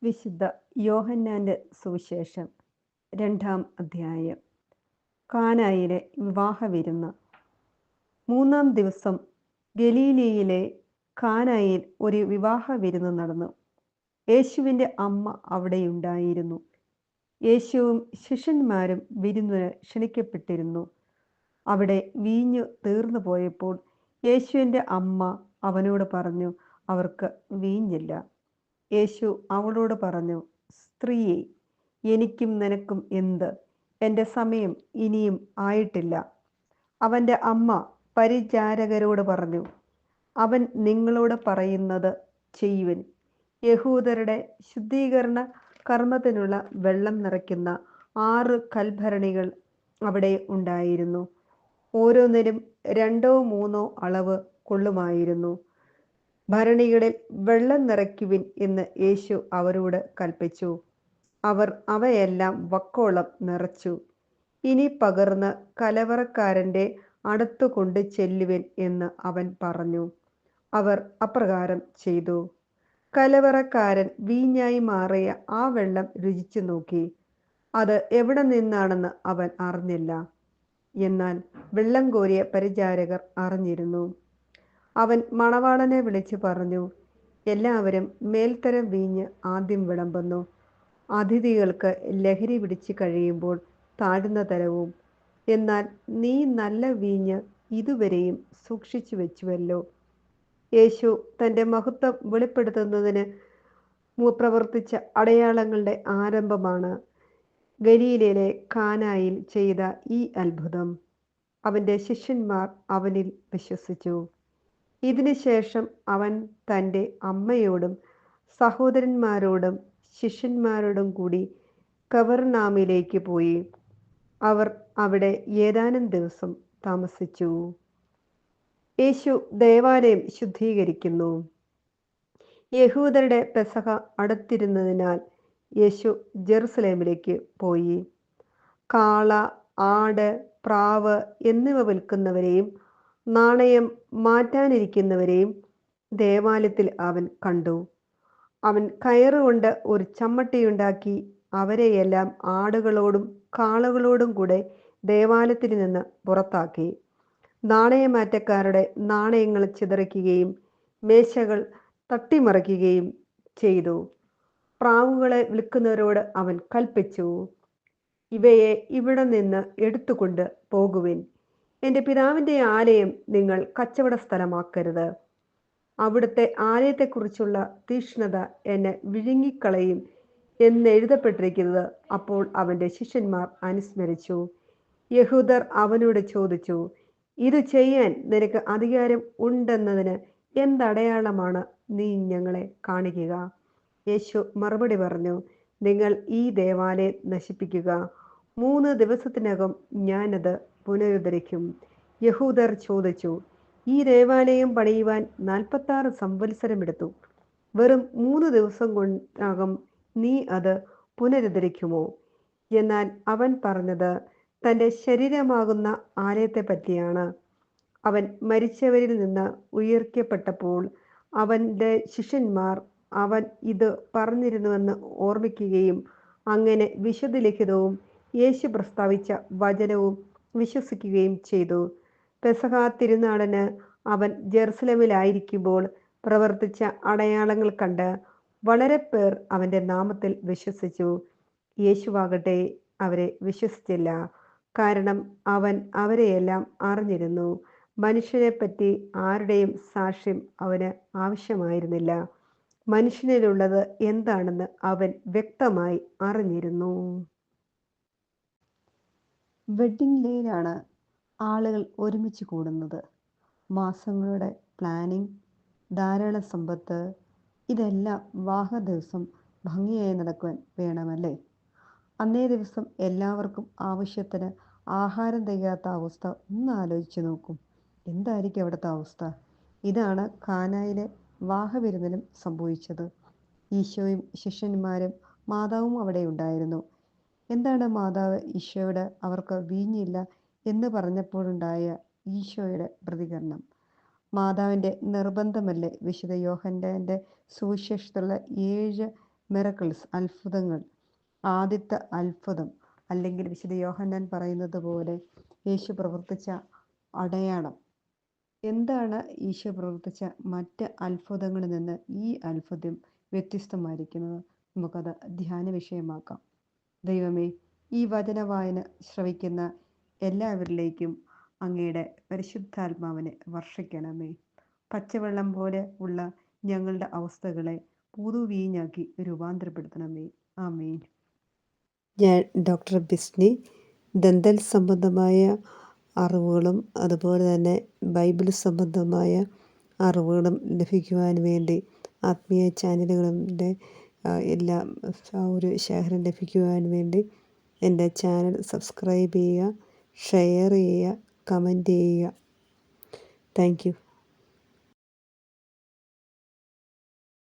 വിശുദ്ധ യോഹന്നാന്റെ സുവിശേഷം 2-ാം അധ്യായം. കാനായിലെ വിവാഹവിരുന്ന്. 3-ാം ദിവസം ഗലീലയിലെ കാനായിൽ ഒരു വിവാഹവിരുന്ന് നടന്നു. യേശുവിൻ്റെ അമ്മ അവിടെയുണ്ടായിരുന്നു. യേശുവും ശിഷ്യന്മാരും വിരുന്നിന് ക്ഷണിക്കപ്പെട്ടിരുന്നു. അവിടെ വീഞ്ഞു തീർന്നു പോയപ്പോൾ യേശുവിൻ്റെ അമ്മ അവനോട് പറഞ്ഞു, അവർക്ക് വീഞ്ഞില്ല. യേശു അവളോട് പറഞ്ഞു, സ്ത്രീയെ, എനിക്കും നിനക്കും എന്ത്? എൻ്റെ സമയം ഇനിയും ആയിട്ടില്ല. അവൻ്റെ അമ്മ പരിചാരകരോട് പറഞ്ഞു, അവൻ നിങ്ങളോട് പറയുന്നത് ചെയ്യുവിൻ. യഹൂദരുടെ ശുദ്ധീകരണ കർമ്മത്തിനുള്ള വെള്ളം നിറയ്ക്കുന്ന 6 കൽഭരണികൾ അവിടെ ഉണ്ടായിരുന്നു. ഓരോന്നിലും 2-3 അളവ് കൊള്ളുമായിരുന്നു. ഭരണികളിൽ വെള്ളം നിറയ്ക്കുവിൻ എന്ന് യേശു അവരോട് കൽപ്പിച്ചു. അവർ അവയെല്ലാം വക്കോളം നിറച്ചു. ഇനി പകർന്ന് കലവറക്കാരൻ്റെ അടുത്തു കൊണ്ട് ചെല്ലുവിൻ എന്ന് അവൻ പറഞ്ഞു. അവർ അപ്രകാരം ചെയ്തു. കലവറക്കാരൻ വീഞ്ഞായി മാറിയ ആ വെള്ളം രുചിച്ചു നോക്കി. അത് എവിടെ നിന്നാണെന്ന് അവൻ അറിഞ്ഞില്ല. എന്നാൽ വെള്ളം കോരിയ പരിചാരകർ അറിഞ്ഞിരുന്നു. അവൻ മണവാളനെ വിളിച്ചു പറഞ്ഞു, എല്ലാവരും മേൽത്തരം വീഞ്ഞ് ആദ്യം വിളമ്പുന്നു. അതിഥികൾക്ക് ലഹരി പിടിച്ചു കഴിയുമ്പോൾ താഴ്ന്ന തരവും. എന്നാൽ നീ നല്ല വീഞ്ഞ് ഇതുവരെയും സൂക്ഷിച്ചു വെച്ചുവല്ലോ. യേശു തൻ്റെ മഹത്വം വെളിപ്പെടുത്തുന്നതിന് പ്രവർത്തിച്ച അടയാളങ്ങളുടെ ആരംഭമാണ് ഗലീലയിലെ കാനായിൽ ചെയ്ത ഈ അത്ഭുതം. അവൻ്റെ ശിഷ്യന്മാർ അവനിൽ വിശ്വസിച്ചു. ഇതിനുശേഷം അവൻ തൻ്റെ അമ്മയോടും സഹോദരന്മാരോടും ശിഷ്യന്മാരോടും കൂടി കവർനാമിലേക്ക് പോയി. അവർ അവിടെ ഏതാനും ദിവസം താമസിച്ചു. യേശു ദേവാലയം ശുദ്ധീകരിക്കുന്നു. യഹൂദരുടെ പെസഹ അടുത്തിരുന്നതിനാൽ യേശു ജെറുസലേമിലേക്ക് പോയി. കാള, ആട്, പ്രാവ് എന്നിവ വിൽക്കുന്നവരെയും നാണയം മാറ്റാനിരിക്കുന്നവരെയും ദേവാലയത്തിൽ അവൻ കണ്ടു. അവൻ കയറുകൊണ്ട് ഒരു ചമ്മട്ടിയുണ്ടാക്കി അവരെയെല്ലാം ആടുകളോടും കാളകളോടും കൂടെ ദേവാലയത്തിൽ നിന്ന് പുറത്താക്കി. നാണയമാറ്റക്കാരുടെ നാണയങ്ങൾ ചിതറിക്കുകയും മേശകൾ തട്ടിമറിക്കുകയും ചെയ്തു. പ്രാവുകളെ വിൽക്കുന്നവരോട് അവൻ കൽപ്പിച്ചു, ഇവയെ ഇവിടെ നിന്ന് എടുത്തുകൊണ്ട് പോകുവിൻ. എൻ്റെ പിതാവിൻ്റെ ആലയം നിങ്ങൾ കച്ചവട സ്ഥലമാക്കരുത്. അവിടുത്തെ ആലയത്തെക്കുറിച്ചുള്ള തീക്ഷ്ണത എന്നെ വിഴുങ്ങിക്കളയും എന്നെഴുതപ്പെട്ടിരിക്കുന്നത്. അപ്പോൾ അവൻ്റെ ശിഷ്യന്മാർ അനുസ്മരിച്ചു. യഹൂദർ അവനോട് ചോദിച്ചു, ഇത് ചെയ്യാൻ നിനക്ക് അധികാരം ഉണ്ടെന്നതിന് എന്തടയാളമാണ് നീ ഞങ്ങളെ കാണിക്കുക? യേശു മറുപടി പറഞ്ഞു, നിങ്ങൾ ഈ ദേവാലയം നശിപ്പിക്കുക. 3 ദിവസത്തിനകം ഞാനത് പുനരുദ്ധരിക്കും. യഹൂദർ ചോദിച്ചു, ഈ ദേവാലയം പണിയുവാൻ 46 സംവത്സരമെടുത്തു. വെറും 3 ദിവസം കൊണ്ടകം നീ അത് പുനരുദ്ധരിക്കുമോ? എന്നാൽ അവൻ പറഞ്ഞത് തൻ്റെ ശരീരമാകുന്ന ആലയത്തെ പറ്റിയാണ്. അവൻ മരിച്ചവരിൽ നിന്ന് ഉയർക്കപ്പെട്ടപ്പോൾ അവൻ്റെ ശിഷ്യന്മാർ അവൻ ഇത് പറഞ്ഞിരുന്നുവെന്ന് ഓർമ്മിക്കുകയും അങ്ങനെ വിശുദ്ധ ലിഖിതവും യേശു പ്രസ്താവിച്ച വചനവും വിശ്വസിക്കുകയും ചെയ്തു. പെസഹ തിരുനാളിന് അവൻ ജെറുസലേമിലായിരിക്കുമ്പോൾ പ്രവർത്തിച്ച അടയാളങ്ങൾ കണ്ട് വളരെ പേർ അവൻ്റെ നാമത്തിൽ വിശ്വസിച്ചു. യേശുവാകട്ടെ അവരെ വിശ്വസിച്ചില്ല, കാരണം അവൻ അവരെയെല്ലാം അറിഞ്ഞിരുന്നു. മനുഷ്യനെപ്പറ്റി ആരുടെയും സാക്ഷ്യം അവന് ആവശ്യമായിരുന്നില്ല. മനുഷ്യനിലുള്ളത് എന്താണെന്ന് അവൻ വ്യക്തമായി അറിഞ്ഞിരുന്നു. വെഡ്ഡിംഗ് ഡേയിലാണ് ആളുകൾ ഒരുമിച്ച് കൂടുന്നത്. മാസങ്ങളുടെ പ്ലാനിങ്, ധാരാളം സമ്പത്ത്, ഇതെല്ലാം വിവാഹ ദിവസം ഭംഗിയായി നടക്കുവാൻ വേണമല്ലേ? അന്നേ ദിവസം എല്ലാവർക്കും ആവശ്യത്തിന് ആഹാരം തികയാത്ത അവസ്ഥ ഒന്ന് ആലോചിച്ച് നോക്കും. എന്തായിരിക്കും അവിടുത്തെ അവസ്ഥ? ഇതാണ് കാനായിലെ വിവാഹവിരുന്നിലും സംഭവിച്ചത്. ഈശോയും ശിഷ്യന്മാരും മാതാവും അവിടെ ഉണ്ടായിരുന്നു. എന്താണ് മാതാവ് ഈശോയോട് അവർക്ക് വീഞ്ഞില്ല എന്ന് പറഞ്ഞപ്പോഴുണ്ടായ ഈശോയുടെ പ്രതികരണം? മാതാവിൻ്റെ നിർബന്ധമല്ലേ വിശുദ്ധ യോഹന്നാൻ്റെ സുവിശേഷത്തിലുള്ള 7 മിറക്കിൾസ്, അത്ഭുതങ്ങൾ, ആദ്യത്തെ അത്ഭുതം, അല്ലെങ്കിൽ വിശുദ്ധ യോഹന്നാൻ പറയുന്നത് പോലെ യേശു പ്രവർത്തിച്ച അടയാളം. എന്താണ് ഈശോ പ്രവർത്തിച്ച മറ്റ് അത്ഭുതങ്ങളിൽ നിന്ന് ഈ അത്ഭുതം വ്യത്യസ്തമായിരിക്കുന്നത്? നമുക്കത് ധ്യാന വിഷയമാക്കാം. ദൈവമേ, ഈ വചന വായന ശ്രവിക്കുന്ന എല്ലാവരിലേക്കും അങ്ങയുടെ പരിശുദ്ധാത്മാവിനെ വർഷിക്കണമേ. പച്ചവെള്ളം പോലെ ഉള്ള ഞങ്ങളുടെ അവസ്ഥകളെ പുതുവീഞ്ഞാക്കി രൂപാന്തരപ്പെടുത്തണമേ. ആമേൻ. ഞാൻ ഡോക്ടർ ബിസ്നി. ദന്തൽ സംബന്ധമായ അറിവുകളും അതുപോലെ തന്നെ ബൈബിൾ സംബന്ധമായ അറിവുകളും ലഭിക്കുവാൻ വേണ്ടി ആത്മീയ ചാനലുകളുടെ എല്ലാം ഒരു ശേഖരം ലഭിക്കുവാൻ വേണ്ടി എൻ്റെ ചാനൽ സബ്സ്ക്രൈബ് ചെയ്യുക, ഷെയർ ചെയ്യുക, കമൻറ്റ് ചെയ്യുക. Thank you.